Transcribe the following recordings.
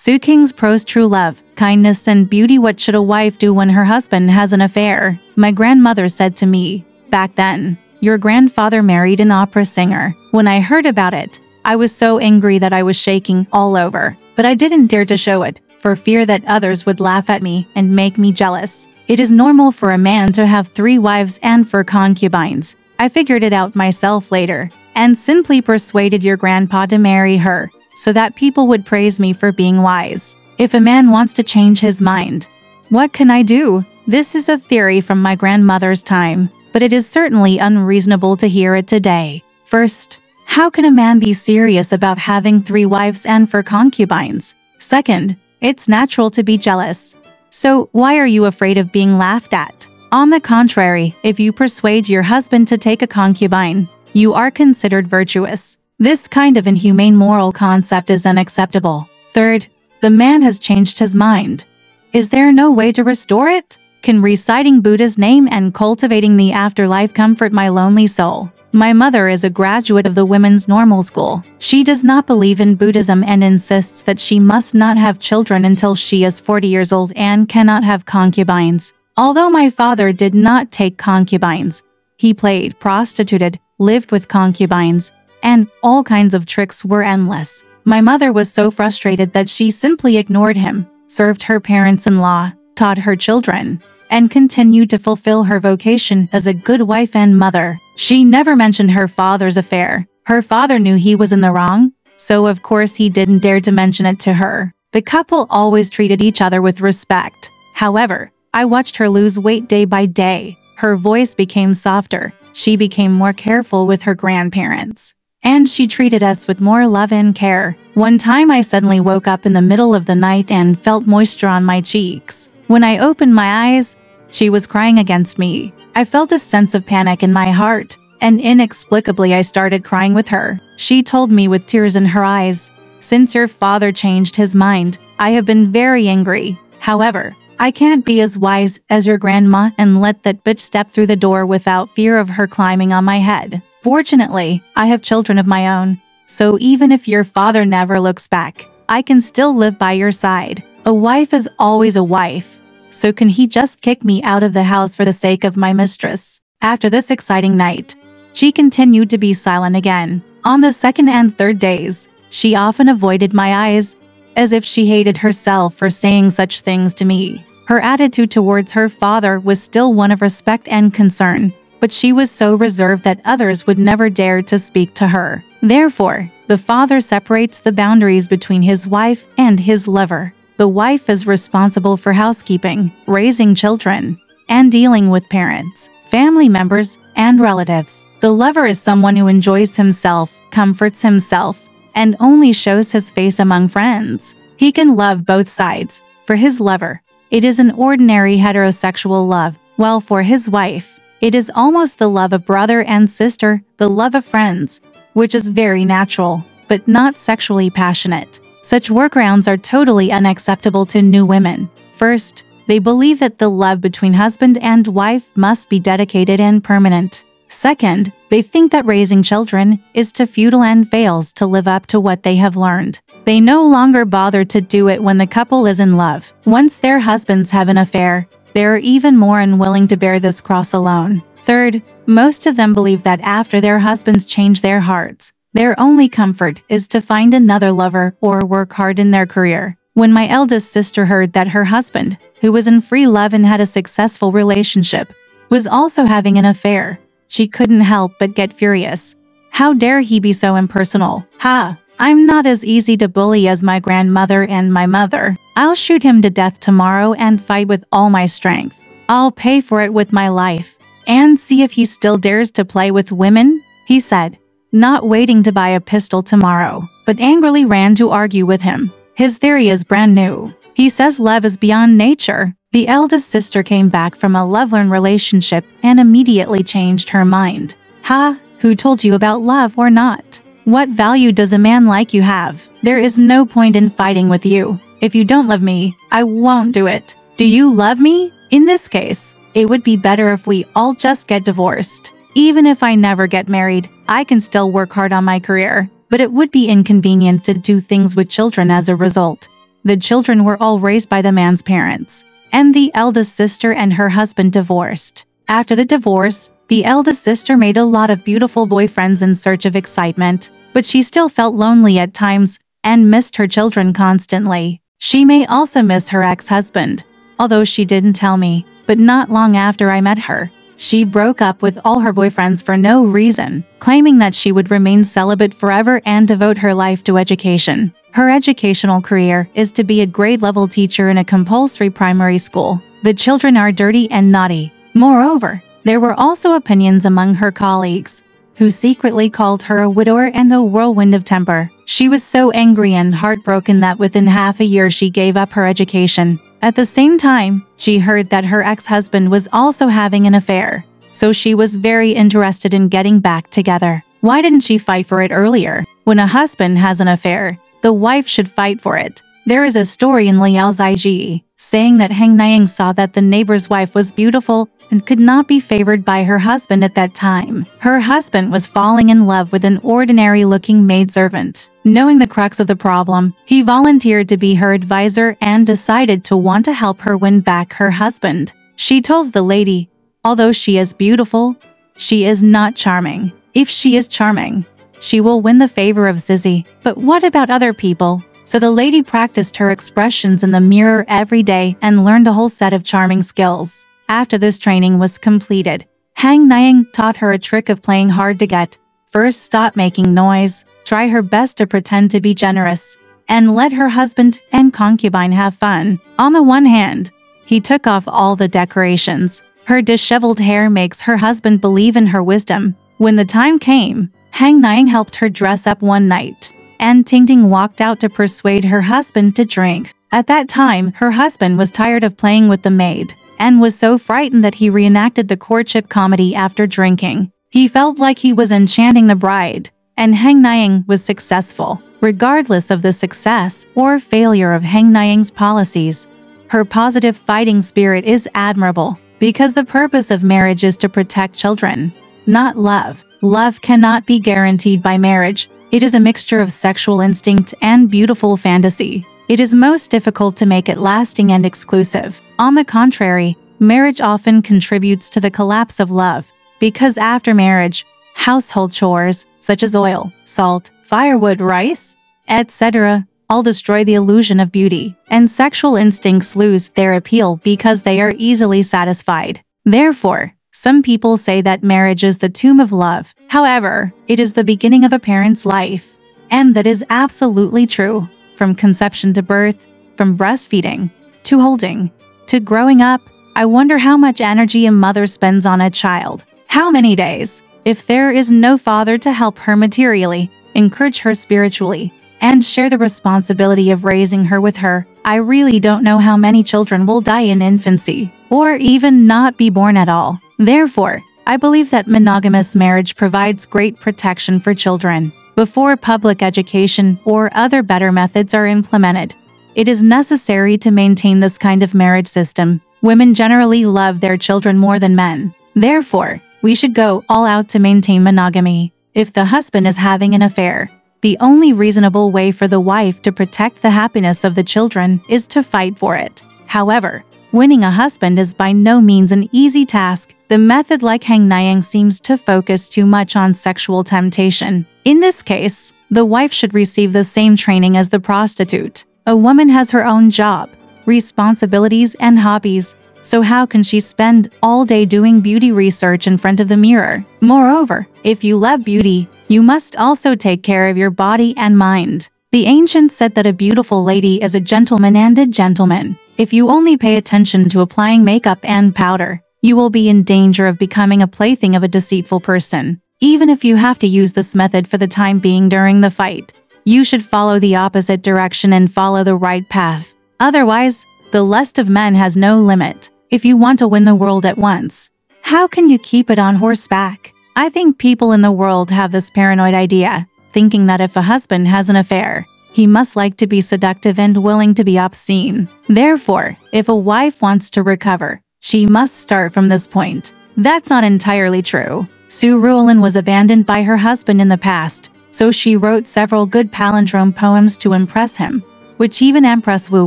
Qing's Prose true love, kindness and beauty. What should a wife do when her husband has an affair? My grandmother said to me, back then, your grandfather married an opera singer. When I heard about it, I was so angry that I was shaking all over. But I didn't dare to show it, for fear that others would laugh at me and make me jealous. It is normal for a man to have 3 wives and 4 concubines. I figured it out myself later, and simply persuaded your grandpa to marry her, so that people would praise me for being wise. If a man wants to change his mind, what can I do? This is a theory from my grandmother's time, but it is certainly unreasonable to hear it today. First, how can a man be serious about having 3 wives and 4 concubines? Second, it's natural to be jealous. So why are you afraid of being laughed at? On the contrary, if you persuade your husband to take a concubine, you are considered virtuous. This kind of inhumane moral concept is unacceptable. Third, the man has changed his mind. Is there no way to restore it? Can reciting Buddha's name and cultivating the afterlife comfort my lonely soul? My mother is a graduate of the Women's Normal School. She does not believe in Buddhism and insists that she must not have children until she is 40 years old and cannot have concubines. Although my father did not take concubines, he played prostituted, lived with concubines, and all kinds of tricks were endless. My mother was so frustrated that she simply ignored him, served her parents-in-law, taught her children, and continued to fulfill her vocation as a good wife and mother. She never mentioned her father's affair. Her father knew he was in the wrong, so of course he didn't dare to mention it to her. The couple always treated each other with respect. However, I watched her lose weight day by day. Her voice became softer. She became more careful with her grandparents. And she treated us with more love and care. One time I suddenly woke up in the middle of the night and felt moisture on my cheeks. When I opened my eyes, she was crying against me. I felt a sense of panic in my heart, and inexplicably I started crying with her. She told me with tears in her eyes, "Since your father changed his mind, I have been very angry. However, I can't be as wise as your grandma and let that bitch step through the door without fear of her climbing on my head. Fortunately, I have children of my own, so even if your father never looks back, I can still live by your side. A wife is always a wife. So can he just kick me out of the house for the sake of my mistress?" After this exciting night, she continued to be silent again. On the 2nd and 3rd days, she often avoided my eyes, as if she hated herself for saying such things to me. Her attitude towards her father was still one of respect and concern, but she was so reserved that others would never dare to speak to her. Therefore, the father separates the boundaries between his wife and his lover. The wife is responsible for housekeeping, raising children, and dealing with parents, family members, and relatives. The lover is someone who enjoys himself, comforts himself, and only shows his face among friends. He can love both sides. For his lover, it is an ordinary heterosexual love, while for his wife, it is almost the love of brother and sister, the love of friends, which is very natural, but not sexually passionate. Such workarounds are totally unacceptable to new women. First, they believe that the love between husband and wife must be dedicated and permanent. Second, they think that raising children is too futile and fails to live up to what they have learned. They no longer bother to do it when the couple is in love. Once their husbands have an affair, they are even more unwilling to bear this cross alone. Third, most of them believe that after their husbands change their hearts, their only comfort is to find another lover or work hard in their career. When my eldest sister heard that her husband, who was in free love and had a successful relationship, was also having an affair, she couldn't help but get furious. How dare he be so impersonal? Ha! I'm not as easy to bully as my grandmother and my mother. I'll shoot him to death tomorrow and fight with all my strength. I'll pay for it with my life. And see if he still dares to play with women, he said, not waiting to buy a pistol tomorrow, but angrily ran to argue with him. His theory is brand new. He says love is beyond nature. The eldest sister came back from a loveless relationship and immediately changed her mind. Ha! Who told you about love or not? What value does a man like you have? There is no point in fighting with you. If you don't love me, I won't do it. Do you love me? In this case, it would be better if we all just get divorced. Even if I never get married, I can still work hard on my career, but it would be inconvenient to do things with children as a result. The children were all raised by the man's parents, and the eldest sister and her husband divorced. After the divorce, the eldest sister made a lot of beautiful boyfriends in search of excitement, but she still felt lonely at times and missed her children constantly. She may also miss her ex-husband, although she didn't tell me. But not long after I met her, she broke up with all her boyfriends for no reason, claiming that she would remain celibate forever and devote her life to education. Her educational career is to be a grade-level teacher in a compulsory primary school. The children are dirty and naughty. Moreover, there were also opinions among her colleagues, who secretly called her a widower and a whirlwind of temper. She was so angry and heartbroken that within half a year she gave up her education. At the same time, she heard that her ex-husband was also having an affair, so she was very interested in getting back together. Why didn't she fight for it earlier? When a husband has an affair, the wife should fight for it. There is a story in Liao's IG saying that Hang Niang saw that the neighbor's wife was beautiful and could not be favored by her husband at that time. Her husband was falling in love with an ordinary-looking maidservant. Knowing the crux of the problem, he volunteered to be her advisor and decided to want to help her win back her husband. She told the lady, although she is beautiful, she is not charming. If she is charming, she will win the favor of Zizi. But what about other people? So the lady practiced her expressions in the mirror every day and learned a whole set of charming skills. After this training was completed, Hang Niang taught her a trick of playing hard to get. First, stop making noise, try her best to pretend to be generous, and let her husband and concubine have fun. On the one hand, he took off all the decorations. Her disheveled hair makes her husband believe in her wisdom. When the time came, Hang Niang helped her dress up one night, and Ting Ting walked out to persuade her husband to drink. At that time, her husband was tired of playing with the maid, and was so frightened that he reenacted the courtship comedy after drinking. He felt like he was enchanting the bride, and Hang Niang was successful. Regardless of the success or failure of Hang Niang's policies, her positive fighting spirit is admirable, because the purpose of marriage is to protect children, not love. Love cannot be guaranteed by marriage. It is a mixture of sexual instinct and beautiful fantasy. It is most difficult to make it lasting and exclusive. On the contrary, marriage often contributes to the collapse of love, because after marriage, household chores, such as oil, salt, firewood, rice, etc., all destroy the illusion of beauty, and sexual instincts lose their appeal because they are easily satisfied. Therefore, some people say that marriage is the tomb of love. However, it is the beginning of a parent's life. And that is absolutely true. From conception to birth, from breastfeeding, to holding, to growing up, I wonder how much energy a mother spends on a child. How many days? If there is no father to help her materially, encourage her spiritually, and share the responsibility of raising her with her, I really don't know how many children will die in infancy, or even not be born at all. Therefore, I believe that monogamous marriage provides great protection for children. Before public education or other better methods are implemented, it is necessary to maintain this kind of marriage system. Women generally love their children more than men. Therefore, we should go all out to maintain monogamy. If the husband is having an affair, the only reasonable way for the wife to protect the happiness of the children is to fight for it. However, winning a husband is by no means an easy task. The method like Hang Niang seems to focus too much on sexual temptation. In this case, the wife should receive the same training as the prostitute. A woman has her own job, responsibilities, and hobbies, so how can she spend all day doing beauty research in front of the mirror? Moreover, if you love beauty, you must also take care of your body and mind. The ancients said that a beautiful lady is a gentleman and a gentleman. If you only pay attention to applying makeup and powder, you will be in danger of becoming a plaything of a deceitful person. Even if you have to use this method for the time being during the fight, you should follow the opposite direction and follow the right path. Otherwise, the lust of men has no limit. If you want to win the world at once, how can you keep it on horseback? I think people in the world have this paranoid idea, thinking that if a husband has an affair, he must like to be seductive and willing to be obscene. Therefore, if a wife wants to recover, she must start from this point. That's not entirely true. Su Ruolin was abandoned by her husband in the past, so she wrote several good palindrome poems to impress him. which even Empress Wu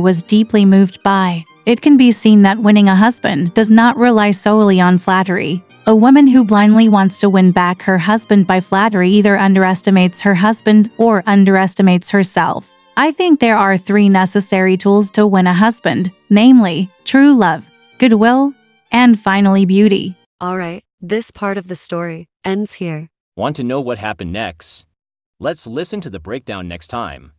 was deeply moved by. It can be seen that winning a husband does not rely solely on flattery. A woman who blindly wants to win back her husband by flattery either underestimates her husband or underestimates herself. I think there are 3 necessary tools to win a husband, namely, true love, goodwill, and finally beauty. Alright, this part of the story ends here. Want to know what happened next? Let's listen to the breakdown next time.